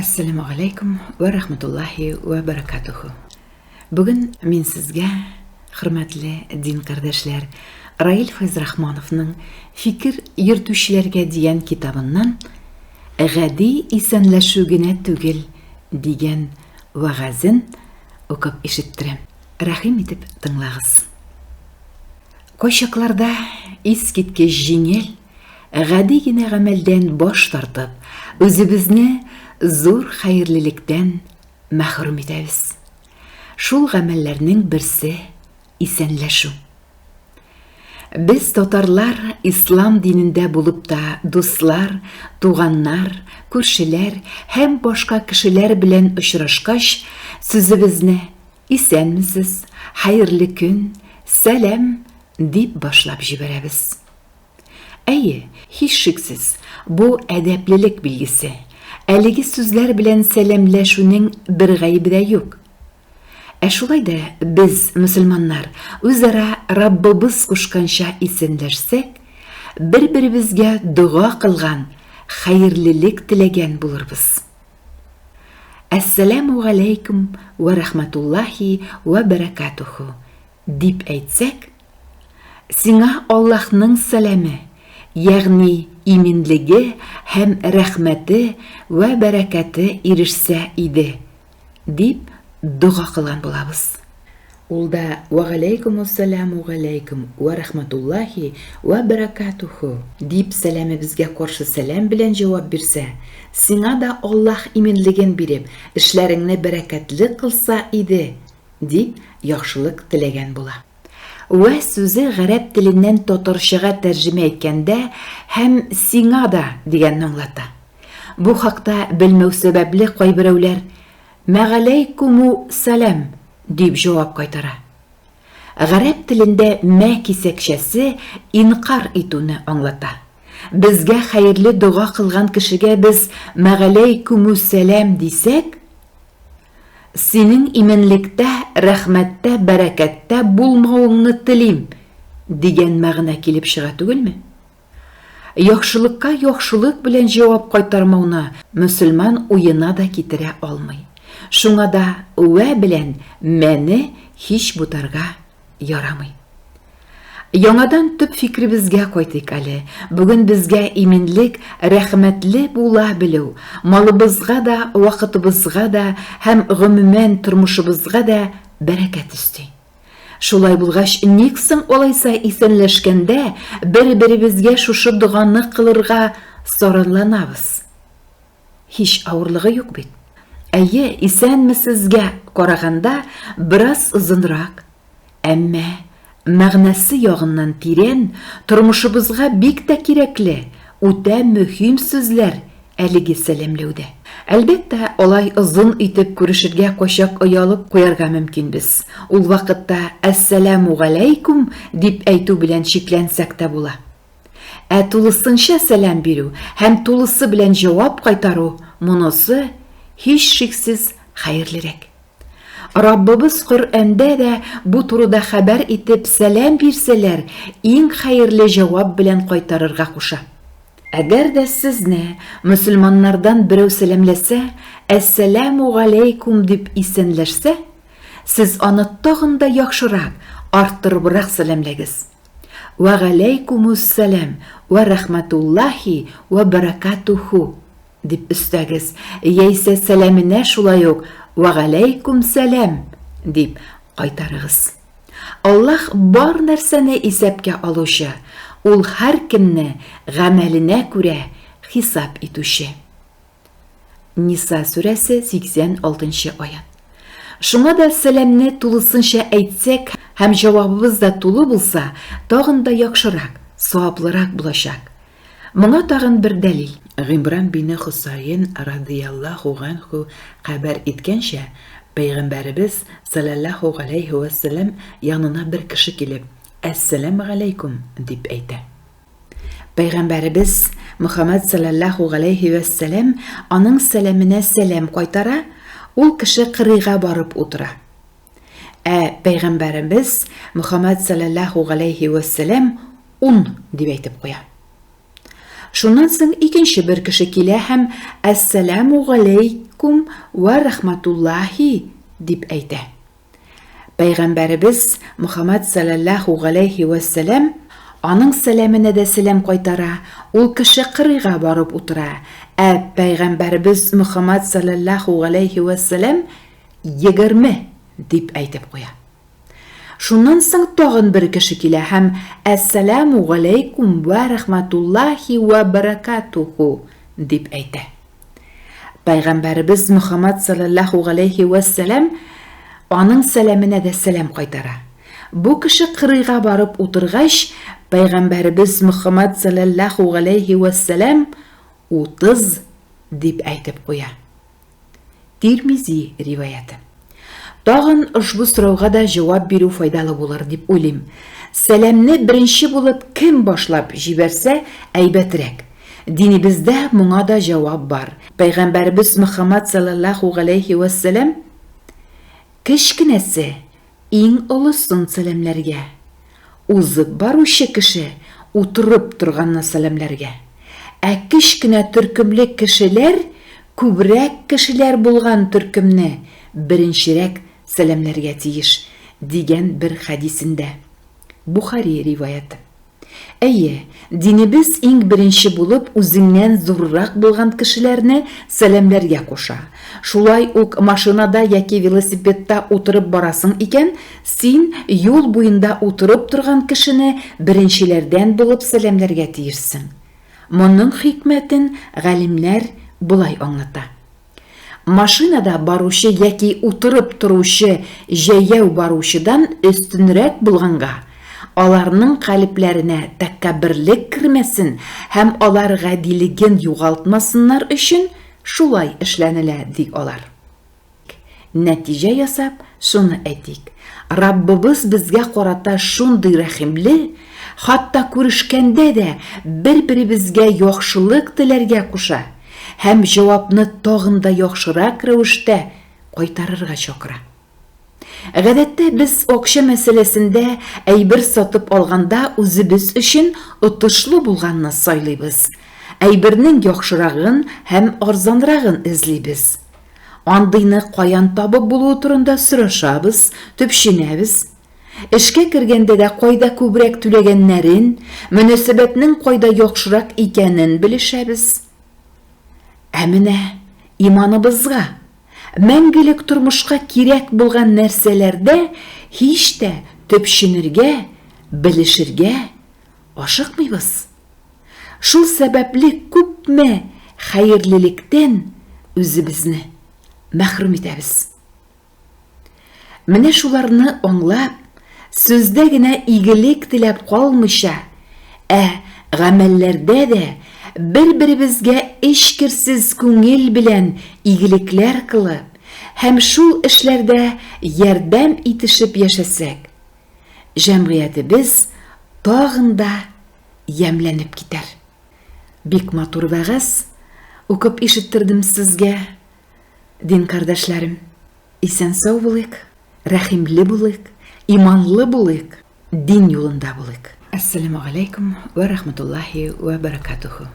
Assalamu alaikum wa rahmatullahi wa barakatuhu. Bugün min sizge, hürmetli din kardeşler, Rail Feyzrahmanov'ның Fikir yürütüşlerge diyen kitabından Gadi isenleşügüne tügül diyen vagazın okup işittirem. Rahim etip tınlağız. Koşaklarda iskitke jingel, gadi gine gamelden boş tartıp, özübüzni zor hayırlılıktan mahrum ederiz. Şul gamellerinin birisi isenleşu. Biz totarlar İslam dininde bulup da dostlar, tuğanlar, körşiler hem başka kişiler bilen uçraşkaş sözübüzni isenmisiz, hayırlı gün, selam deyip başlap jiberemiz. Әйе, hiç şüksiz, bu edeplilik bilgisi. Әлеге sözler bilen selamlaşuның bir gaybi de yok. Şulay da biz, Müslümanlar, özara Rabbimiz kuşkanşa isenleşsek, bir-birimizge dua kılgan, hayırlılık tilegen buluruz. Esselamu aleyküm ve rahmetullahi ve berekatuhu deyip aytsak, Сиңа Аллаһның сәламе, ягъни иминлеге һәм рәхмәте вә бәрәкәте ирешсә иде, дип дуга кылган булабыз. Ул да ва алейкумуссаламу алейкум ва рахматуллахи ва бәрәкәтуху дип сәламе безгә каршы сәлам белән җавап бирсә, сиңа да Аллаһ иминлеген биреп, эшләреңне бәрәкәтле кылса иде, дип яхшылык теләгән була. Вә сүзе ғәрәп тілінен тотыршыға тәржіме еткенде һәм сиңа да дигәнне аңлата. Бу хакта белмәү сәбәпле кайберәүләр мәғәләйкуму сәлам дип җавап кайтара. Ғәрәп тілендә мә кисәкчәсе инкар итүне аңлата. Безгә хәерле дуга кылган кешегә без мәғәләйкуму сәлам дисәк, Синең именлектә, рәхмәттә, бәрәкәттә булмауыңны телим, дигән мәгънә килеп чыга түгелме? Яхшылыкка яхшылык белән җавап кайтармауны мөселман уена да китерә алмый. Шуңа да вә белән мәне һич бутарга ярамый. Яңадан төп фикребезгә кайтыйк әле. Бүген безгә иминлек, рәхмәтле була белү, малыбызга да, вакытыбызга да һәм гомумән тормышыбызга да бәрәкәт өсти. Шулай булгач, ник соң алайса исәнләшкәндә бер-беребезгә шушы дуганы кылырга сарынланабыз? Һич авырлыгы юк бит. Әйе, исәнмесезгә караганда бераз озынрак, әмма мәгънәсе ягыннан тирән, тормышыбызга бик тә кирәкле, үтә мөһим сүзләр әлеге сәламләүдә. Әлбәттә, алай озын итеп күрешергә качак оялып куярга мөмкин без. Ул вакытта «Әссәламу алейкум» дип әйтү белән шикләнсәк тә була. Тулысынча сәлам бирү һәм тулысы белән җавап кайтару монысы һич шиксез хәерлерәк. Раббыбыз Коръәндә дә бу турыда хәбәр итеп сәлам бирсәләр, иң хәерле җавап белән кайтарырга куша. Әгәр дә сезне мөселманнардан берәү сәламләсә, «Әссәламу алейкум» дип исәнләшсә, сез аны тагын да яхшырак, арттырыбрак сәламләгез. «Ва алейкумуссалам ва рахматуллахи ва баракатуху» дип өстәгез, яисә сәламенә шулай ук «Ва алейкум сәлам» дип кайтарыгыз. Аллаһ бар нәрсәне исәпкә алучы, ул һәр кемне гамәленә күрә хисап итүче. Ниса сүрәсе 86-нчы аят. Шуңа да сәламне тулысынча әйтсәк һәм җавабыбыз да тулы булса, тагын да яхшырак, саваплырак булачак. Моңа тагын бер дәлил. Гимран бине Хусайн радияллаху анху хәбәр иткәнчә, Пәйгамбәрбез саллаллаху алейхи ва саллям янына бер кеше килеп, «Әссәламу алейкум» дип әйтә. Пәйгамбәрбез Мөхәммәд саллаллаху алейхи ва саллям аның сәламенә сәлам кайтара, ул кеше кырыйга барып утыра. Пәйгамбәрбез Мөхәммәд саллаллаху алейхи ва саллям дип әйтеп куя. Шуннан соң икенче бер кеше килә һәм «Әссәламу алейкум» алейкум ва рахматуллахи дип әйтә. Пәйгамбәребез Мөхәммәд саллаллаху алейхи ва саллям аның сәламенә дә сәлам кайтара, ул кеше кырыйга барып утыра. Пәйгамбәребез Мөхәммәд саллаллаху алейхи ва саллям 20 дип әйтеп куя. Шуннан соң тагын бер кеше килә һәм әссәламу алейкум ва рахматуллахи ва баракатуху дип әйтә. Пәйгамбәребез Мөхәммәд саллаллаху алейхи ва саллям аның сәламенә дә сәлам кайтара. Бу кеше кырыйга барып утыргач, Пәйгамбәребез Мөхәммәд саллаллаху алейхи ва саллям 30 дип әйтеп куя. Тирмизи риваяты. Тагын ушбу сорауга да җавап бирү файдалы булыр дип уйлыйм. Сәламне беренче булып кем башлап җибәрсә, әйбәтрәк. Динебездә моңа да җавап бар. Пәйгамбәребез Мөхәммәд саллаллаху алейхи ва саллям кечкенәсе иң олысын сәламләргә, узып баручы кеше утырып торганны сәламләргә. Кечкенә төркемле кешеләр күбрәк кешеләр булган төркемне беренчерәк сәламләргә тиеш дигән бер хадисендә. Бухари риваяты. Әйе, динебез иң беренче булып үзеннән зуррак булган кешеләрне сәламләргә куша. Шулай ук машинада яки велосипедта утырып барасың икән, син юл буенда утырып торган кешене беренчеләрдән булып сәламләргә тиешсең. Моның хикмәтен галимнәр булай аңлата. Машинада баручы яки утырып торучы җәяү баручыдан өстенрәк булганга, аларның калипләренә тәкәбберлек кермәсен һәм алар гадилеген югалтмасыннар өчен шулай эшләнелә ди алар. Нәтиҗә ясап, шуны әйтик. Раббыбыз безгә карата шундый рәхимле, хатта күрешкәндә дә бер-беребезгә яхшылык теләргә куша һәм җавапны тагын да яхшырак рәвештә кайтарырга чакыра. Гадәттә без акча мәсьәләсендә әйбер сатып алганда үзебез өчен отышлы булганны сайлыйбыз. Әйбернең яхшырагын һәм арзанрагын эзлибез. Андыйны каян табып булуы турында сорашабыз, төпченәбез. Эшкә кергәндә дә кайда күбрәк түләгәннәрен, мөнәсәбәтнең кайда яхшырак икәнен белешәбез. Менә иманыбызга, мәңгелек тормышка кирәк булган нәрсәләрдә һич тә төпченергә, белешергә ашыкмыйбыз. Шул сәбәпле күпме хәерлелектән үзебезне мәхрүм итәбез. Менә шуларны аңлап, сүздә генә игелек теләп калмыйча, гамәлләрдә дә бер-беребезгә эчкерсез күңел белән игелекләр кылып, һәм шул эшләрдә ярдәм итешеп яшәсәк, җәмгыятебез тагын да ямьләнеп китәр. Бик матур вәгазь укып ишеттердем сезгә, дин кардәшләрем. Исән сау булыйк, рәхимле булыйк, иманлы булыйк, дин юлында булыйк. Ассаламу алейкум ва рахматуллахи ва баракатуху.